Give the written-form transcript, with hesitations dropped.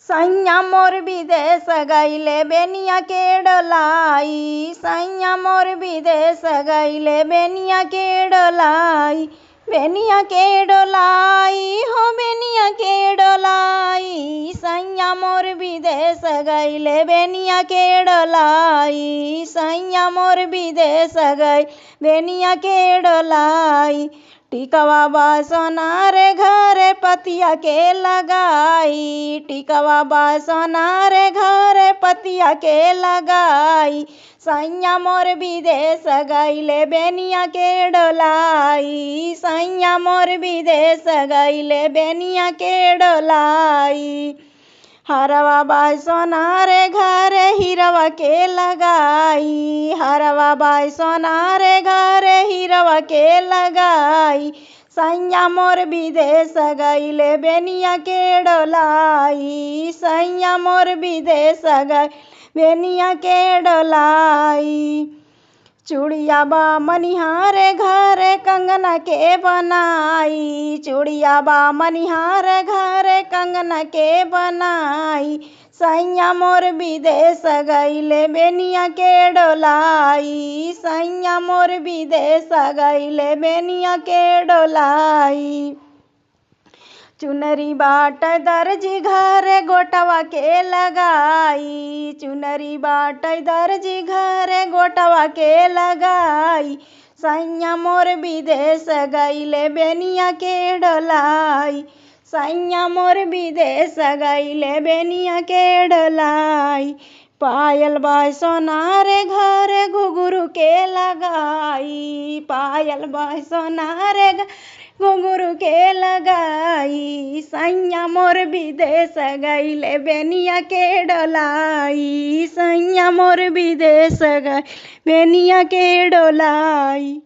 सैया मोर विदेश गईले बेनिया के डोलाई। सैया मोर विदेश गईले बेनिया के डोलाई। बेनिया के डोलाई हो बेनिया के डोलाई। सैया मोर विदेश गईले बेनिया के डोलाई। सैया मोर विदेश गई बेनिया के डोलाई। टिकवा बा सोनारे घरे पतिया के लगाई। टिकवा बा सोनारे घरे पतिया के लगाई। सैया मोर विदेश गईले बेनिया के डोलाई। सैया मोर विदेश गईले बेनिया के डोलाई। हरवा बा सोनारे घरे हिरवा के लगाई। हरवा बा सोनारे घरे हिरवा के लगाई। सैया मोर विदेश गईले बेनिया के डोलाई। सैया मोर विदेश गई बेनिया के डोलाई। चूड़िया बा मनिहारे घरे कंगना के बनाई। चूड़िया बा मनिहारे घरे कंगना के बनाई। सैया मोर विदेश गईले बेनिया के डोलाई। सैया मोर विदेश गईले बेनिया के डोलाई। चुनरी बाट दर्जी घरे गोटवा के लगाई। चुनरी बाट दर्जी घरे गोटवा के लगाई। सैया मोर विदेश गईले बेनिया के डोलाई। सैया मोर विदेश गईले बेनिया के डोलाई। पायल बा सोनारे घरे घुघरू के लगाई। पायल बा सोनारे घुंघरू के लगाई। सैया मोर विदेश गईले बेनिया के डोलाई। सैया मोर विदेश गई बेनिया के डोलाई।